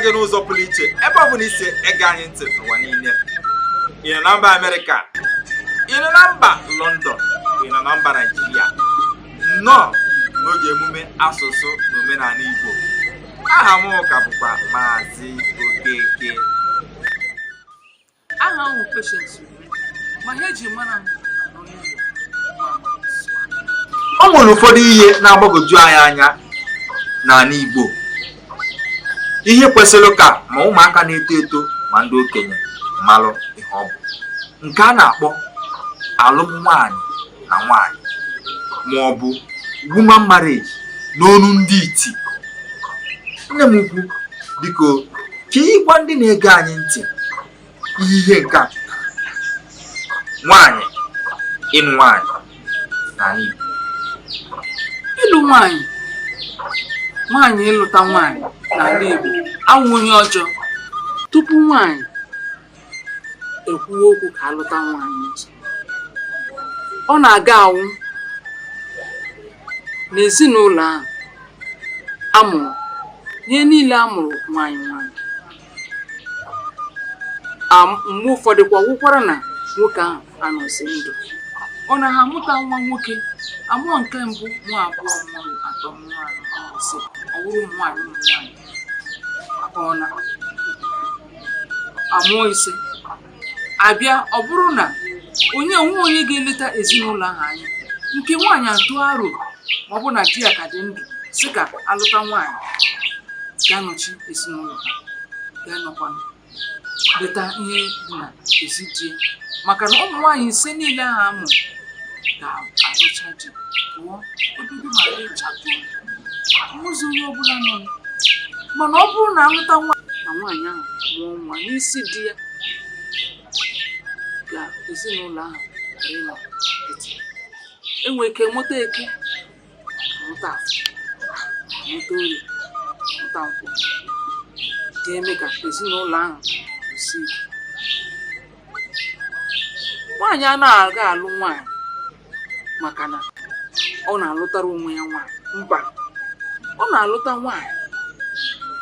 gị n'ụzọ pụrụ iche ebe ọ bụla isi ege anyị ntị n'ụwa niile. Ị nọ na mba Amerịka, ị nọ na mba London, ị nọ na mba Naịjirịa, nnọọ n'oge emume asụsụ na omenala Igbo. Aha m ka bụkwa Maazị Okeke. Aha ahụ Patience, ma ha eji mara m O nwere ụfọdụ ihe na-agbagwoju anyị anya n'ala Igbo, ihe kwesịrị ka ma ụmụaka na-eto eto ma ndị okenye malụ ihe ọ bụ, nke a na-akpọ alụm nwaanyị na nwaanyị ma ọ bụ woman marriage n'onu ndị iti. Nne m ukwu, biko ka ịgwa ndị na-ege anyị ntị ihe nke a nwaanyị ịnụ nwaanyị n'ala Igbo. ịlụ nwaanyị ịlụta nwaanyị n'ala Igbo awụghị ọjọọ. Tupu nwaanyị ekwuwe okwu ka alụta nwaanyị ọzọ, ọ na-aga awụ n'ezinụlọ ahụ amụrụ ihe niile amụrụ nwaanyị. Mgbe ụfọdụ kwa gwụkwara na nwoke ahụ anọzi ndụ, ọ na ha amụta nwa nwoke amụọ nke mbụ, nwa abụọ, nwa atọ, nwa anọ, nwa ise, ọ bụrụ ụmụ nwaanyị. Ọ na amụọ ise abịa, ọ bụrụ na onye ga-eleta ezinụlọ ahụ anya, nke nwaanyị atụ aro ma ọ bụ na di ya ka dị ndụ sị ka alụta nwaanyị ga-anọchi ezinụlọ ha, ga-anọkwa leta ihe dị na ezi di, maka na ụmụ nwaanyị ise niile ahụ amụ ga-alụcha di pụọ obido ma ịchapụ ụzọ onye ọbụla nọ. Mana ọ bụrụ na alụta nwaanyị ahụ mụọ nwa n'isi di ya, ga ezinụlọ ahụ ịnọ enwe ike mụta eke, mụta afọ, mụta orie, mụta nkwọ, ga-eme ka ezinụlọ ahụ si ike. Nwaanyị anaghị aga alụ nwaanyị maka na ọ na-alụtara onwe ya nwaanyị. Mba, ọ na-alụta nwaanyị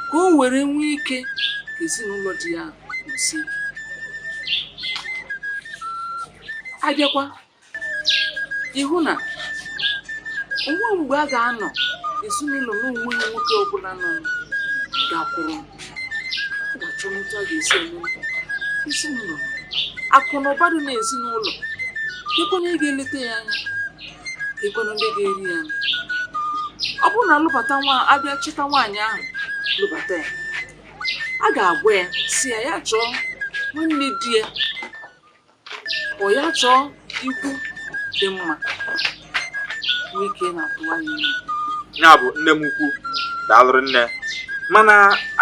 ka o were nwee ike ka ezinụlọ di ya si ike. Abịakwa ihu na onwe mgbe a ga-anọ ezinụlọ n'onwe ya nwoke ọbụla nọ ga-akwụrụ ga-achọmụta ga-esi eme ezinụlọ. Akụ na ụba dị n'ezinụlọ, ekwenye ga-eleta ya anya, ekwenye ndị ga-eri ya anya. Ọ bụrụ na lụbata abịa chịta nwaanyị ahụ lụbata ya, a ga-agwa ya si ya chọọ nwanne di ya, ọ ya chọọ ikwu dị mma, nwee ike na-atụwa ya ime. Ya bụ nne m ukwu, daalụrụ nne. Mana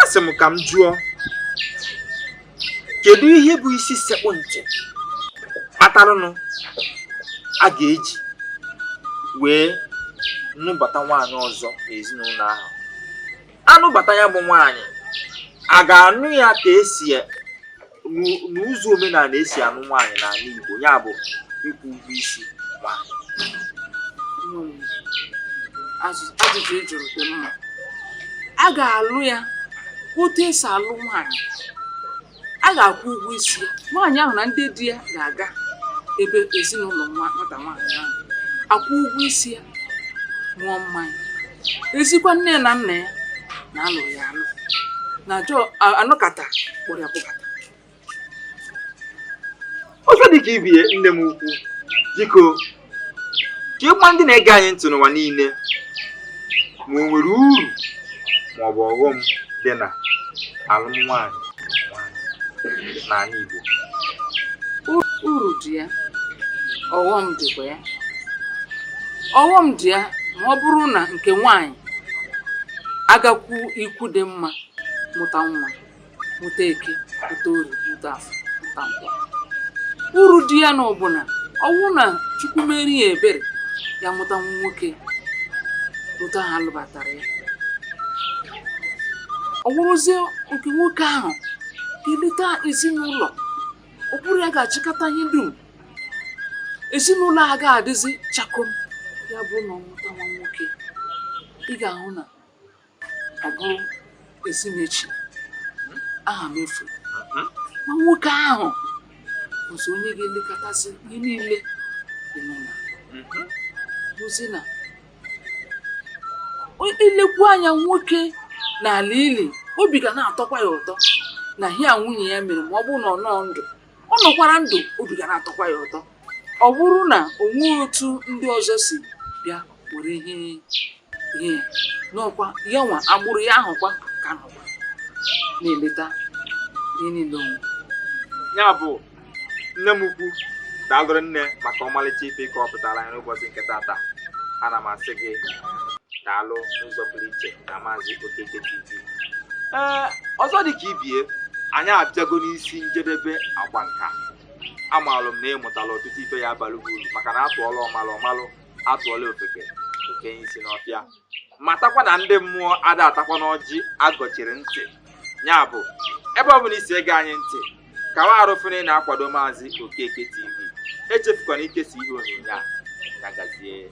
asị m ka m jụọ, kedu ihe bụ isi sekpụ ntị kpatarụnụ a ga-eji wee nụbata nwaanyị ọzọ n'ezinụlọ ahụ? Anụbata ya bụ nwaanyị, a ga-anụ ya ka esi n'ụzọ omenala esi anụ nwaanyị n'ala Igbo, ya bụ ịkwụ ụgwọ isi nwaanyị? Ajụjụ ị jụrụ dị mma. A ga-alụ ya otu esi alụ nwaanyị, a ga-akwụ ụgwọ isi ya. Nwaanyị ahụ na ndị di ya ga-aga ebe ezinụlọ nwata nwaanyị ahụ akwụ ụgwọ isi ya, ṅụọ mmanya, ezikwa nne na nna ya na-alụ ya alụ na anọkata kpọrọ ya kpọkata. Ọzọ dị ka ibie, nne m ukwu, biko ka ịgwa ndị na-ege anyị ntị n'ụwa niile ma o nwere uru ma ọ bụ ọghọm dị na alụm nwaanyị n'ala Igbo. Uru dị ya, ọghọm dịkwa ya. Ọghọm dị ya ma ọ bụrụ na nke nwaanyị agakwu ikwu dị mma, mụta nwa, mụta eke, mụta orie, mụta afọ, mụta nkwọ. Uru dị ya na ọbụna ọ bụrụ na Chukwu meri ya ebere, ya mụta nwa nwoke, mụta ha lụbatara ya, ọ bụrụzie nke nwoke ahụ ga-eleta ezinụlọ, ọ bụrụ ya ga-achịkọta ihe dum, ezinụlọ a ga-adịzi chakom. Ya bụrụ na ọ mụta nwa nwoke, ị ga-ahụ na ọ bụrụ ezimechi aha m efu ma nwoke ahụ bụzi onye ga-elekọtasị ihe niile dị n'ụlọ bụzi na ilekwu anya nwoke n'ala ili obi ga na-atọkwa ya ụtọ na ihe a nwunye ya mere ma ọ bụrụ na ọ nọ ndụ ọ nọkwara ndụ obi ga na-atọkwa ya ụtọ ọ bụrụ na onwe otu ndị ọzọ si bịa were ihe n'ọkwa ya nwa agbụrụ ya ahụkwa ka nọkwa na-eleta ihe niile onwe ya bụ nne m ukwu daalụrụ nne maka ọmalịcha ife ike ọ pụtara anyị n'ụbọchị nke tata. Ana m asị gị daalụ n'ụzọ pụrụ iche na Maazị Okeke TV. Ọzọ dị ka ibie, anyị abịago n'isi njedebe agba nka. Amalụ m na ịmụtala ọtụtụ ife ya abalị uru maka na atụọla ọmalụ atụọla ofeke okenye isi n'ọfịa. Matakwa na ndị mmụọ ada atakwa n'ọjị agọchiri ntị. Ya bụ ebe ọ bụla isi ege anyị ntị kawa arụfere na-akwado Maazị Okeke TV. Echefukwana ikesa ihe onyonyo a. Ya gazie.